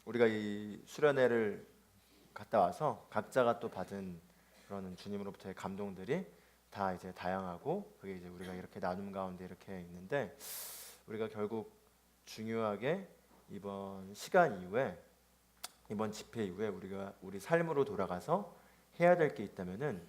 우리가 이 수련회를 갔다 와서 각자가 또 받은 그런 주님으로부터의 감동들이 다 이제 다양하고, 그게 이제 우리가 이렇게 나눔 가운데 이렇게 있는데, 우리가 결국 중요하게 이번 시간 이후에, 이번 집회 이후에 우리가 우리 삶으로 돌아가서 해야 될 게 있다면은,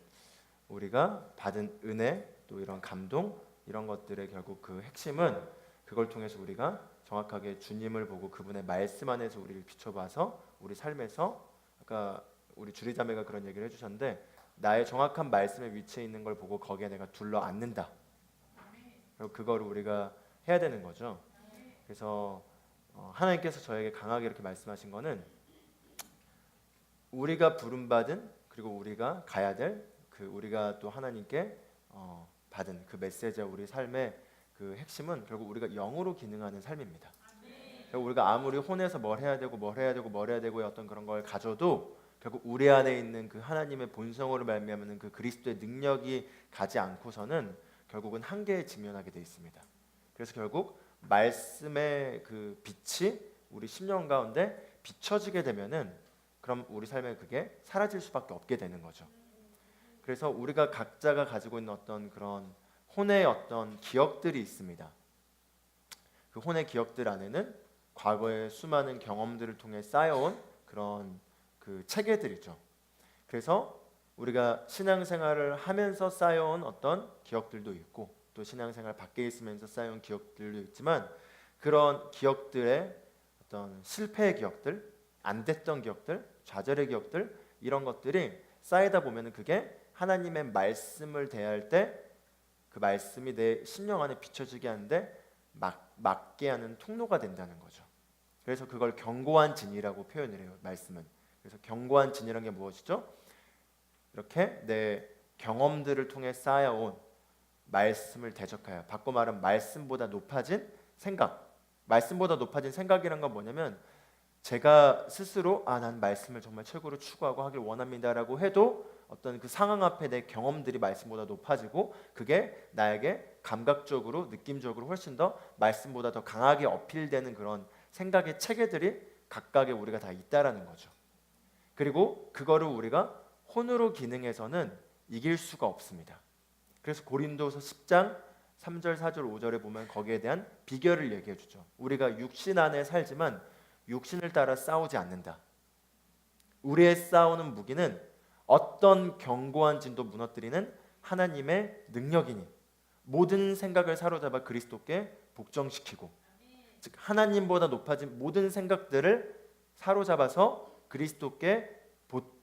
우리가 받은 은혜, 또 이런 감동, 이런 것들의 결국 그 핵심은, 그걸 통해서 우리가 정확하게 주님을 보고 그분의 말씀 안에서 우리를 비춰봐서 우리 삶에서, 아까 우리 주리자매가 그런 얘기를 해주셨는데, 나의 정확한 말씀의 위치에 있는 걸 보고 거기에 내가 둘러 앉는다. 그리고 그거를 우리가 해야 되는 거죠. 그래서 하나님께서 저에게 강하게 이렇게 말씀하신 거는, 우리가 부름받은, 그리고 우리가 가야 될, 그 우리가 또 하나님께 받은 그 메시지와 우리 삶의 그 핵심은 결국 우리가 영으로 기능하는 삶입니다. 결국 우리가 아무리 혼에서 뭘 해야 되고 뭘 해야 되고 뭘 해야 되고의 어떤 그런 걸 가져도, 결국 우리 안에 있는 그 하나님의 본성으로 말미암는 그 그리스도의 능력이 가지 않고서는 결국은 한계에 직면하게 되어 있습니다. 그래서 결국 말씀의 그 빛이 우리 심령 가운데 비춰지게 되면은, 그럼 우리 삶에 그게 사라질 수밖에 없게 되는 거죠. 그래서 우리가 각자가 가지고 있는 어떤 그런 혼의 어떤 기억들이 있습니다. 그 혼의 기억들 안에는 과거의 수많은 경험들을 통해 쌓여온 그런 그 체계들이죠. 그래서 우리가 신앙생활을 하면서 쌓여온 어떤 기억들도 있고, 또 신앙생활 밖에 있으면서 쌓여온 기억들도 있지만, 그런 기억들의 어떤 실패의 기억들, 안 됐던 기억들, 좌절의 기억들, 이런 것들이 쌓이다 보면은 그게 하나님의 말씀을 대할 때 그 말씀이 내 심령 안에 비춰지게 하는데 맞게 하는 통로가 된다는 거죠. 그래서 그걸 견고한 진이라고 표현을 해요, 말씀은. 그래서 견고한 진이라는 게 무엇이죠? 이렇게 내 경험들을 통해 쌓아온 말씀을 대적하여, 바꿔 말하면 말씀보다 높아진 생각. 말씀보다 높아진 생각이란 건 뭐냐면, 제가 스스로 난 말씀을 정말 최고로 추구하고 하길 원합니다라고 해도 어떤 그 상황 앞에 내 경험들이 말씀보다 높아지고, 그게 나에게 감각적으로, 느낌적으로 훨씬 더 말씀보다 더 강하게 어필되는 그런 생각의 체계들이 각각의 우리가 다 있다라는 거죠. 그리고 그거를 우리가 혼으로 기능해서는 이길 수가 없습니다. 그래서 고린도서 10장 3절, 4절, 5절에 보면 거기에 대한 비결을 얘기해 주죠. 우리가 육신 안에 살지만 육신을 따라 싸우지 않는다. 우리의 싸우는 무기는 어떤 견고한 진도 무너뜨리는 하나님의 능력이니, 모든 생각을 사로잡아 그리스도께 복종시키고, 즉 하나님보다 높아진 모든 생각들을 사로잡아서 그리스도께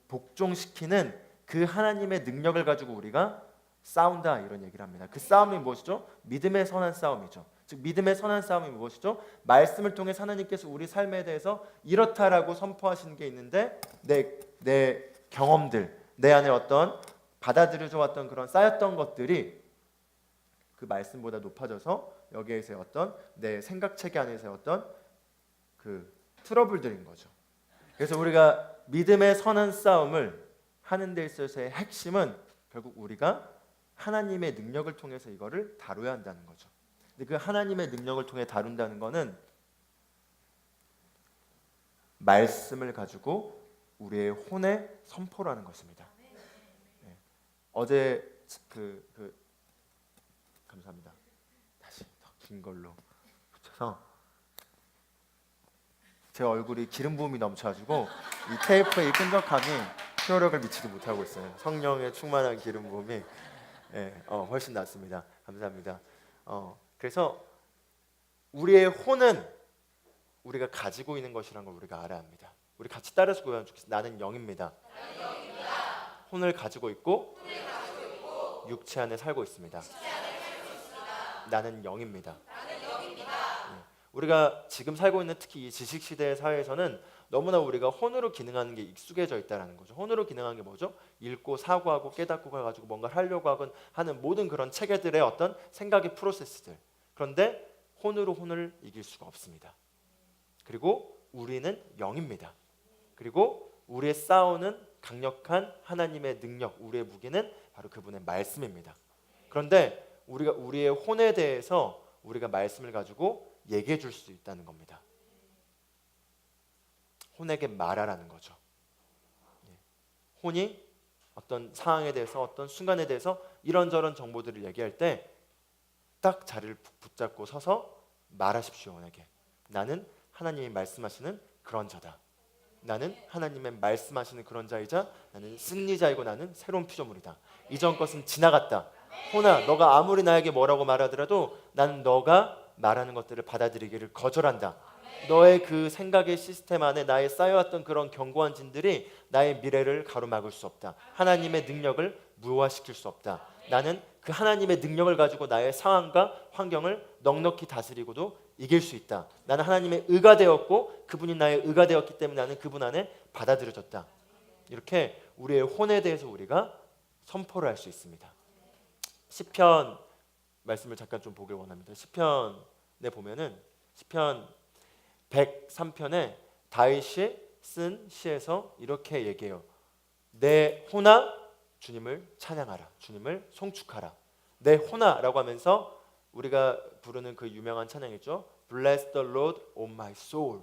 복종시키는 그 하나님의 능력을 가지고 우리가 싸운다, 이런 얘기를 합니다. 그 싸움이 무엇이죠? 믿음의 선한 싸움이죠. 즉 믿음의 선한 싸움이 무엇이죠? 말씀을 통해 하나님께서 우리 삶에 대해서 이렇다라고 선포하시는 게 있는데, 내 경험들, 내 안에 어떤 받아들여져 왔던 그런 쌓였던 것들이 그 말씀보다 높아져서 여기에서의 어떤 내 생각체계 안에서의 어떤 그 트러블들인 거죠. 그래서 우리가 믿음의 선한 싸움을 하는 데 있어서의 핵심은 결국 우리가 하나님의 능력을 통해서 이거를 다뤄야 한다는 거죠. 근데 그 하나님의 능력을 통해 다룬다는 거는 말씀을 가지고 우리의 혼에 선포라는 것입니다. 네. 어제 감사합니다. 다시 더 긴 걸로 붙여서, 제 얼굴이 기름 부음이 넘쳐가지고 이 테이프의 이 끈적함이 효력을 미치지 못하고 있어요. 성령의 충만한 기름 부음이 훨씬 낫습니다. 감사합니다. 그래서 우리의 혼은 우리가 가지고 있는 것이라는 걸 우리가 알아야 합니다. 우리 같이 따라서 고하면 좋겠습니다. 나는 영입니다. 혼을 가지고 있고 육체 안에 살고 있습니다. 나는 영입니다. 우리가 지금 살고 있는 특히 이 지식시대의 사회에서는 너무나 우리가 혼으로 기능하는 게 익숙해져 있다는 거죠. 혼으로 기능하는 게 뭐죠? 읽고 사고하고 깨닫고 가지고 뭔가를 하려고 하는 모든 그런 체계들의 어떤 생각의 프로세스들. 그런데 혼으로 혼을 이길 수가 없습니다. 그리고 우리는 영입니다. 그리고 우리의 싸우는 강력한 하나님의 능력, 우리의 무기는 바로 그분의 말씀입니다. 그런데 우리가 우리의 혼에 대해서 우리가 말씀을 가지고 얘기해 줄 수 있다는 겁니다. 혼에게 말하라는 거죠. 혼이 어떤 상황에 대해서 어떤 순간에 대해서 이런저런 정보들을 얘기할 때 딱 자리를 붙잡고 서서 말하십시오. 혼에게 나는 하나님이 말씀하시는 그런 자다. 나는 하나님의 말씀하시는 그런 자이자 나는 승리자이고 나는 새로운 피조물이다. 이전 것은 지나갔다. 혼아, 너가 아무리 나에게 뭐라고 말하더라도 나는 너가 말하는 것들을 받아들이기를 거절한다. 너의 그 생각의 시스템 안에 나의 쌓여왔던 그런 견고한 진들이 나의 미래를 가로막을 수 없다. 하나님의 능력을 무효화시킬 수 없다. 나는 그 하나님의 능력을 가지고 나의 상황과 환경을 넉넉히 다스리고도 이길 수 있다. 나는 하나님의 의가 되었고 그분이 나의 의가 되었기 때문에 나는 그분 안에 받아들여졌다. 이렇게 우리의 혼에 대해서 우리가 선포를 할 수 있습니다. 시편 말씀을 잠깐 좀 보길 원합니다. 시편에 보면은 시편 103편에 다윗이 쓴 시에서 이렇게 얘기해요. 내 혼아 주님을 찬양하라. 주님을 송축하라. 내 혼아라고 하면서 우리가 부르는 그 유명한 찬양이죠. Bless the Lord, O my soul.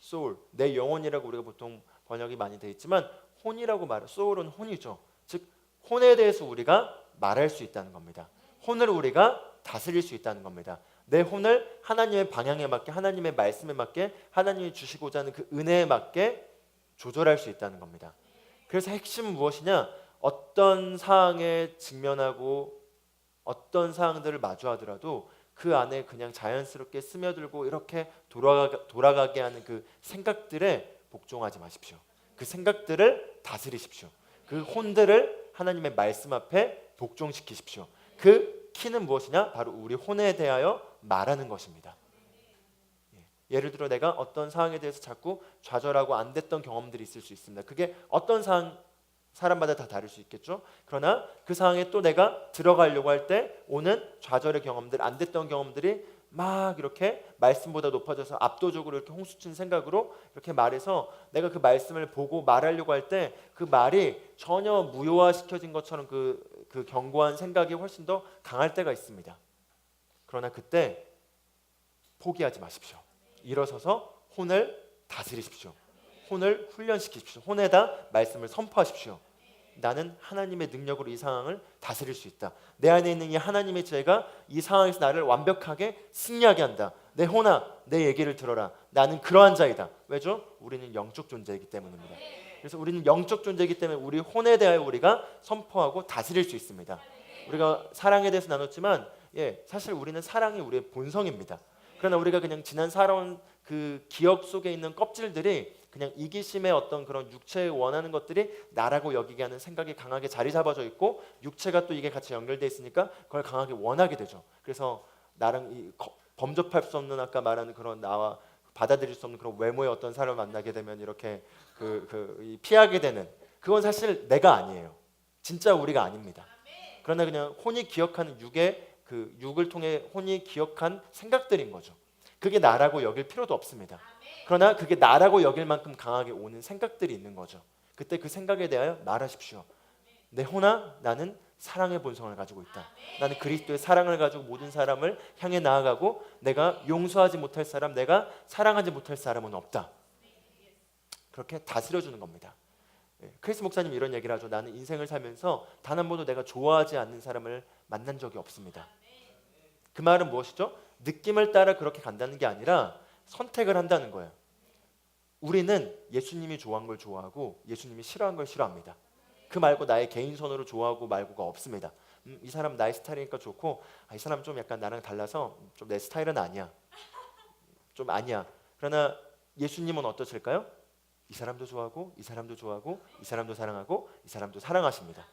soul. 내 영혼이라고 우리가 보통 번역이 많이 되어 있지만 혼이라고 말해. soul은 혼이죠. 즉 혼에 대해서 우리가 말할 수 있다는 겁니다. 혼을 우리가 다스릴 수 있다는 겁니다. 내 혼을 하나님의 방향에 맞게 하나님의 말씀에 맞게 하나님이 주시고자 하는 그 은혜에 맞게 조절할 수 있다는 겁니다. 그래서 핵심은 무엇이냐? 어떤 상황에 직면하고 어떤 상황들을 마주하더라도 그 안에 그냥 자연스럽게 스며들고 이렇게 돌아가게 하는 그 생각들에 복종하지 마십시오. 그 생각들을 다스리십시오. 그 혼들을 하나님의 말씀 앞에 복종시키십시오. 그 키는 무엇이냐? 바로 우리 혼에 대하여 말하는 것입니다. 예를 들어 내가 어떤 상황에 대해서 자꾸 좌절하고 안 됐던 경험들이 있을 수 있습니다. 그게 어떤 상황 사람마다 다 다를 수 있겠죠. 그러나 그 상황에 또 내가 들어가려고 할 때 오는 좌절의 경험들, 안 됐던 경험들이 막 이렇게 말씀보다 높아져서 압도적으로 이렇게 홍수친 생각으로 이렇게 말해서 내가 그 말씀을 보고 말하려고 할 때 그 말이 전혀 무효화시켜진 것처럼 그 견고한 생각이 훨씬 더 강할 때가 있습니다. 그러나 그때 포기하지 마십시오. 일어서서 혼을 다스리십시오. 혼을 훈련시키십시오. 혼에다 말씀을 선포하십시오. 나는 하나님의 능력으로 이 상황을 다스릴 수 있다. 내 안에 있는 이 하나님의 지혜가 이 상황에서 나를 완벽하게 승리하게 한다. 내 혼아, 내 얘기를 들어라. 나는 그러한 자이다. 왜죠? 우리는 영적 존재이기 때문입니다. 그래서 우리는 영적 존재이기 때문에 우리 혼에 대하여 우리가 선포하고 다스릴 수 있습니다. 우리가 사랑에 대해서 나눴지만 사실 우리는 사랑이 우리의 본성입니다. 그러나 우리가 그냥 지난 살아온 그 기억 속에 있는 껍질들이 그냥 이기심의 어떤 그런 육체에 원하는 것들이 나라고 여기게 하는 생각이 강하게 자리 잡아져 있고 육체가 또 이게 같이 연결돼 있으니까 그걸 강하게 원하게 되죠. 그래서 나랑 범접할 수 없는 아까 말하는 그런 나와 받아들일 수 없는 그런 외모의 어떤 사람을 만나게 되면 이렇게 피하게 되는 그건 사실 내가 아니에요. 진짜 우리가 아닙니다. 그러나 그냥 혼이 기억하는 육을 통해 혼이 기억한 생각들인 거죠. 그게 나라고 여길 필요도 없습니다. 그러나 그게 나라고 여길 만큼 강하게 오는 생각들이 있는 거죠. 그때 그 생각에 대하여 말하십시오. 내 혼아, 나는 사랑의 본성을 가지고 있다. 나는 그리스도의 사랑을 가지고 모든 사람을 향해 나아가고 내가 용서하지 못할 사람, 내가 사랑하지 못할 사람은 없다. 그렇게 다스려주는 겁니다. 크리스 목사님 이런 얘기를 하죠. 나는 인생을 살면서 단 한 번도 내가 좋아하지 않는 사람을 만난 적이 없습니다. 그 말은 무엇이죠? 느낌을 따라 그렇게 간다는 게 아니라 선택을 한다는 거예요. 우리는 예수님이 좋아한 걸 좋아하고 예수님이 싫어한 걸 싫어합니다. 그 말고 나의 개인 선호로 좋아하고 말고가 없습니다. 이 사람 나의 스타일이니까 좋고 이 사람 좀 약간 나랑 달라서 좀 내 스타일은 아니야. 좀 아니야. 그러나 예수님은 어떠실까요? 이 사람도 좋아하고 이 사람도 좋아하고 이 사람도 사랑하고 이 사람도 사랑하십니다.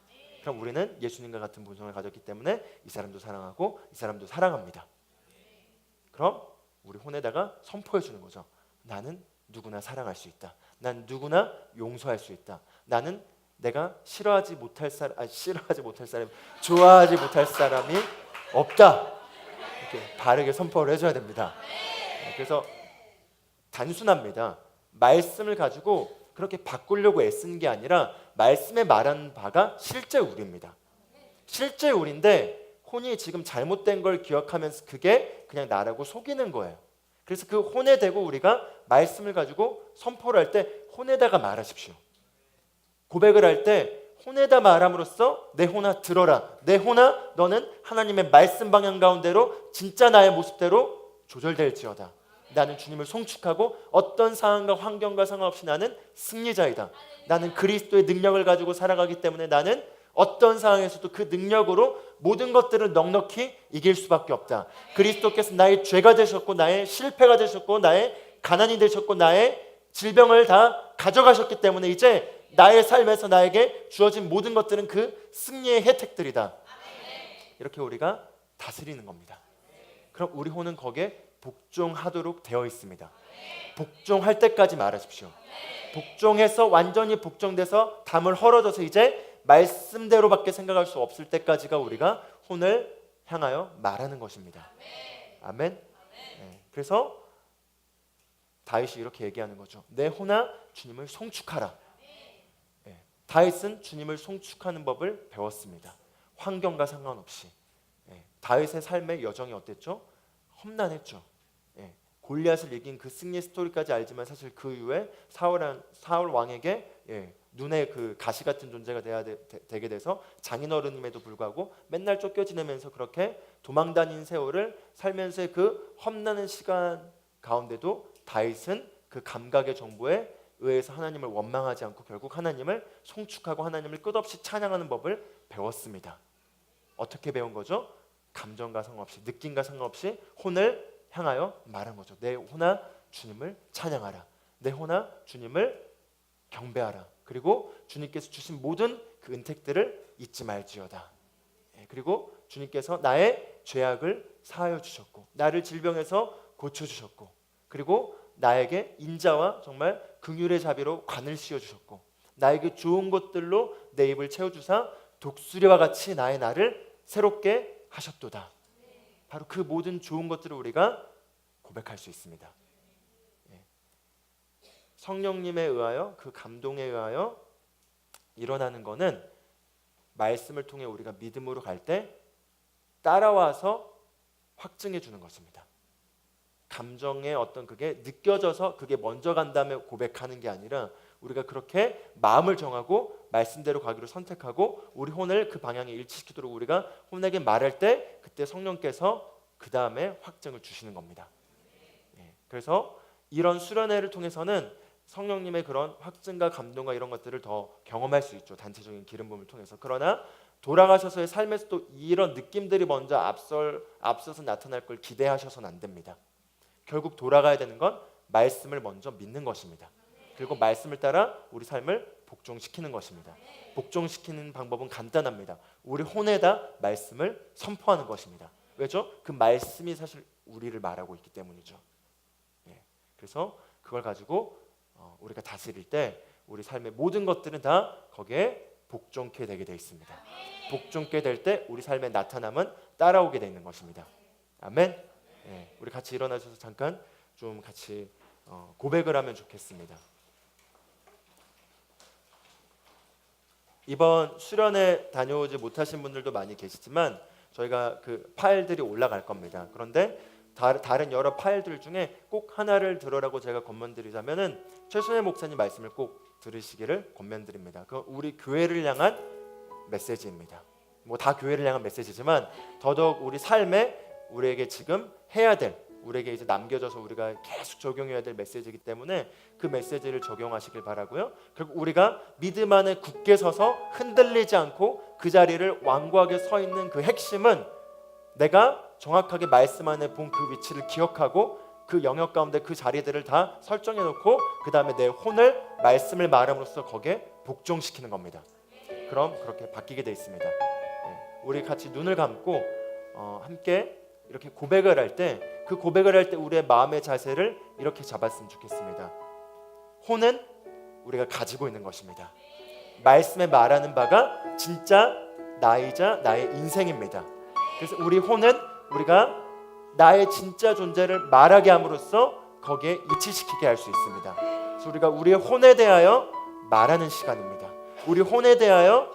그럼 우리는 예수님과 같은 본성을 가졌기 때문에 이 사람도 사랑하고 이 사람도 사랑합니다. 그럼 우리 혼에다가 선포해 주는 거죠. 나는 누구나 사랑할 수 있다. 난 누구나 용서할 수 있다. 나는 내가 좋아하지 못할 사람이 없다. 이렇게 바르게 선포를 해줘야 됩니다. 그래서 단순합니다. 말씀을 가지고 그렇게 바꾸려고 애쓰는 게 아니라 말씀에 말하는 바가 실제 우리입니다. 실제 우리인데 혼이 지금 잘못된 걸 기억하면서 그게 그냥 나라고 속이는 거예요. 그래서 그 혼에 대고 우리가 말씀을 가지고 선포를 할 때 혼에다가 말하십시오. 고백을 할 때 혼에다 말함으로써 내 혼아 들어라. 내 혼아 너는 하나님의 말씀 방향 가운데로 진짜 나의 모습대로 조절될지어다. 나는 주님을 송축하고 어떤 상황과 환경과 상관없이 나는 승리자이다. 나는 그리스도의 능력을 가지고 살아가기 때문에 나는 어떤 상황에서도 그 능력으로 모든 것들을 넉넉히 이길 수밖에 없다. 그리스도께서 나의 죄가 되셨고 나의 실패가 되셨고 나의 가난이 되셨고 나의 질병을 다 가져가셨기 때문에 이제 나의 삶에서 나에게 주어진 모든 것들은 그 승리의 혜택들이다. 이렇게 우리가 다스리는 겁니다. 그럼 우리 혼은 거기에 복종하도록 되어 있습니다. 복종할 때까지 말하십시오. 복종해서 완전히 복종돼서 담을 헐어져서 이제 말씀대로밖에 생각할 수 없을 때까지가 우리가 혼을 향하여 말하는 것입니다. 아멘. 네. 그래서 다윗이 이렇게 얘기하는 거죠. 내 혼아 주님을 송축하라. 네. 다윗은 주님을 송축하는 법을 배웠습니다. 환경과 상관없이. 네. 다윗의 삶의 여정이 어땠죠? 험난했죠. 네. 골리앗을 이긴 그 승리 스토리까지 알지만 사실 그 이후에 사울 왕에게 눈에 그 가시 같은 존재가 되게 돼서 장인어른임에도 불구하고 맨날 쫓겨 지내면서 그렇게 도망다닌 세월을 살면서의 그 험난한 시간 가운데도 다윗은 그 감각의 정보에 의해서 하나님을 원망하지 않고 결국 하나님을 송축하고 하나님을 끝없이 찬양하는 법을 배웠습니다. 어떻게 배운 거죠? 감정과 상관없이, 느낌과 상관없이 혼을 향하여 말한 거죠. 내 혼아 주님을 찬양하라. 내 혼아 주님을 경배하라. 그리고 주님께서 주신 모든 그 은택들을 잊지 말지어다. 그리고 주님께서 나의 죄악을 사하여 주셨고 나를 질병에서 고쳐주셨고 그리고 나에게 인자와 정말 긍휼의 자비로 관을 씌워주셨고 나에게 좋은 것들로 내 입을 채워주사 독수리와 같이 나의 날을 새롭게 하셨도다. 바로 그 모든 좋은 것들을 우리가 고백할 수 있습니다. 성령님에 의하여 그 감동에 의하여 일어나는 것은 말씀을 통해 우리가 믿음으로 갈 때 따라와서 확증해 주는 것입니다. 감정의 어떤 그게 느껴져서 그게 먼저 간 다음에 고백하는 게 아니라 우리가 그렇게 마음을 정하고 말씀대로 가기로 선택하고 우리 혼을 그 방향에 일치시키도록 우리가 혼에게 말할 때 그때 성령께서 그 다음에 확증을 주시는 겁니다. 그래서 이런 수련회를 통해서는 성령님의 그런 확증과 감동과 이런 것들을 더 경험할 수 있죠. 단체적인 기름 부음을 통해서. 그러나 돌아가셔서의 삶에서도 이런 느낌들이 먼저 앞서서 나타날 걸 기대하셔서는 안 됩니다. 결국 돌아가야 되는 건 말씀을 먼저 믿는 것입니다. 그리고 말씀을 따라 우리 삶을 복종시키는 것입니다. 복종시키는 방법은 간단합니다. 우리 혼에다 말씀을 선포하는 것입니다. 왜죠? 그 말씀이 사실 우리를 말하고 있기 때문이죠. 그래서 그걸 가지고 우리가 다스릴 때 우리 삶의 모든 것들은 다 거기에 복종케 되게 되어 있습니다. 복종케 될 때 우리 삶의 나타남은 따라오게 되는 것입니다. 아멘. 우리 같이 일어나셔서 잠깐 좀 같이 고백을 하면 좋겠습니다. 이번 수련회 다녀오지 못하신 분들도 많이 계시지만 저희가 그 파일들이 올라갈 겁니다. 그런데 다른 여러 파일들 중에 꼭 하나를 들으라고 제가 권면드리자면은 최순애 목사님 말씀을 꼭 들으시기를 권면드립니다. 그 우리 교회를 향한 메시지입니다. 뭐 다 교회를 향한 메시지지만 더더욱 우리 삶에 우리에게 지금 해야 될 우리에게 이제 남겨져서 우리가 계속 적용해야 될 메시지이기 때문에 그 메시지를 적용하시길 바라고요. 그리고 우리가 믿음 안에 굳게 서서 흔들리지 않고 그 자리를 완고하게 서 있는 그 핵심은 내가 정확하게 말씀 안에 본 그 위치를 기억하고 그 영역 가운데 그 자리들을 다 설정해 놓고 그 다음에 내 혼을 말씀을 말함으로써 거기에 복종시키는 겁니다. 그럼 그렇게 바뀌게 돼 있습니다. 우리 같이 눈을 감고 함께 이렇게 고백을 할 때 그 고백을 할 때 우리의 마음의 자세를 이렇게 잡았으면 좋겠습니다. 혼은 우리가 가지고 있는 것입니다. 말씀에 말하는 바가 진짜 나이자 나의 인생입니다. 그래서 우리 혼은 우리가 나의 진짜 존재를 말하게 함으로써 거기에 이치시키게 할 수 있습니다. 그래서 우리가 우리의 혼에 대하여 말하는 시간입니다. 우리 혼에 대하여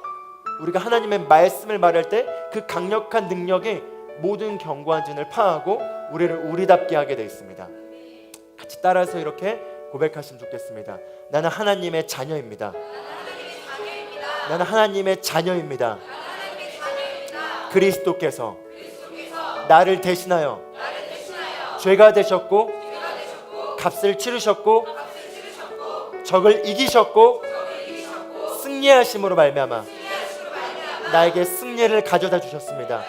우리가 하나님의 말씀을 말할 때 그 강력한 능력이 모든 견고한 진을 파하고 우리를 우리답게 하게 되어 있습니다. 같이 따라서 이렇게 고백하시면 좋겠습니다. 나는 하나님의 자녀입니다. 나는 하나님의 자녀입니다. 그리스도께서 나를 대신하여 죄가 되셨고 값을 치르셨고 적을 이기셨고 승리하심으로 말미암아 나에게 승리를 가져다 주셨습니다.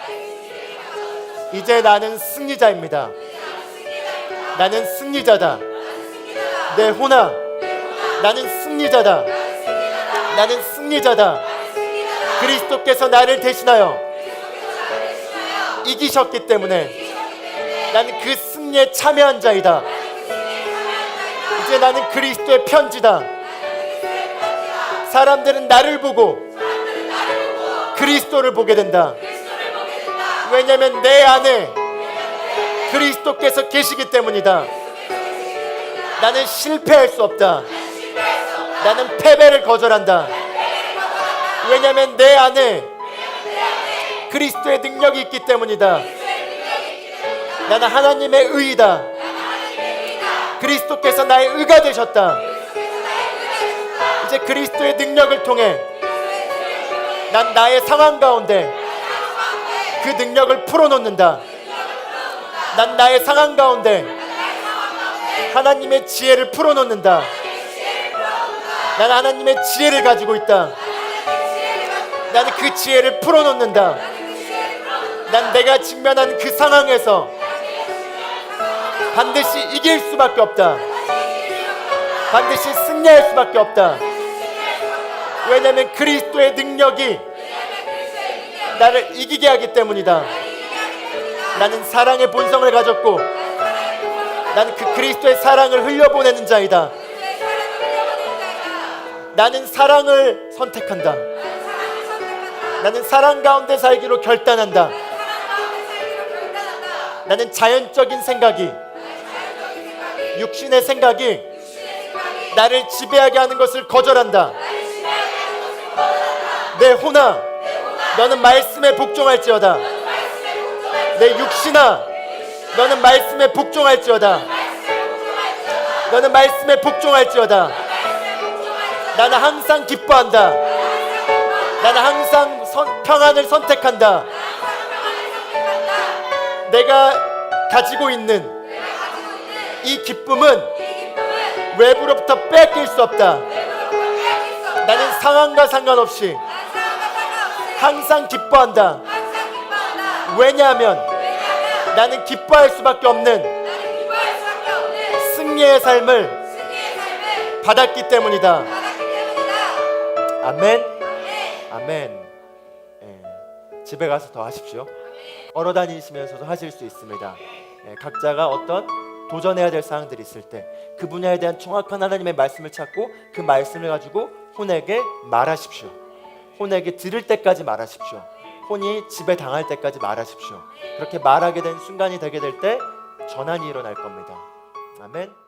이제 나는 승리자입니다. 나는 승리자다. 내 호나 나는 승리자다. 나는 승리자다. 그리스도께서 나를 대신하여 이기셨기 때문에 나는 그 승리에 참여한 자이다. 이제 나는 그리스도의 편지다. 사람들은 나를 보고 그리스도를 보게 된다. 왜냐하면 내 안에 그리스도께서 계시기 때문이다. 나는 실패할 수 없다. 나는 패배를 거절한다. 왜냐하면 내 안에 그리스도의 능력이 있기 때문이다. 나는 하나님의 의이다. 그리스도께서 나의 의가 되셨다. 이제 그리스도의 능력을 통해 난 나의 상황 가운데 그 능력을 풀어놓는다. 난 나의 상황 가운데 하나님의 지혜를 풀어놓는다. 난 하나님의 지혜를 가지고 있다. 나는 그 지혜를 풀어놓는다. 난 내가 직면한 그 상황에서 반드시 이길 수밖에 없다. 반드시 승리할 수밖에 없다. 왜냐하면 그리스도의 능력이 나를 이기게 하기 때문이다. 나는 사랑의 본성을 가졌고 나는 그 그리스도의 사랑을 흘려보내는 자이다. 나는 사랑을 선택한다. 나는 사랑 가운데 살기로 결단한다. 나는 자연적인 생각이, 육신의 생각이 나를 지배하게 하는 것을 거절한다. 내 혼아, 너는 말씀에 복종할지어다. 내 육신아, 너는 말씀에 복종할지어다. 너는 말씀에 복종할지어다. 나는 항상 기뻐한다. 나는 항상 평안을 선택한다. 내가 가지고 있는 이 기쁨은 외부로부터 뺏길 수 없다. 나는 상황과 상관없이 항상 기뻐한다. 왜냐하면 나는 기뻐할 수밖에 없는 승리의 삶을 받았기 때문이다. 아멘. 아멘. 집에 가서 더 하십시오. 걸어 다니시면서도 하실 수 있습니다. 각자가 어떤 도전해야 될 사항들이 있을 때 그 분야에 대한 정확한 하나님의 말씀을 찾고 그 말씀을 가지고 혼에게 말하십시오. 혼에게 들을 때까지 말하십시오. 혼이 지배당할 때까지 말하십시오. 그렇게 말하게 된 순간이 되게 될 때 전환이 일어날 겁니다. 아멘.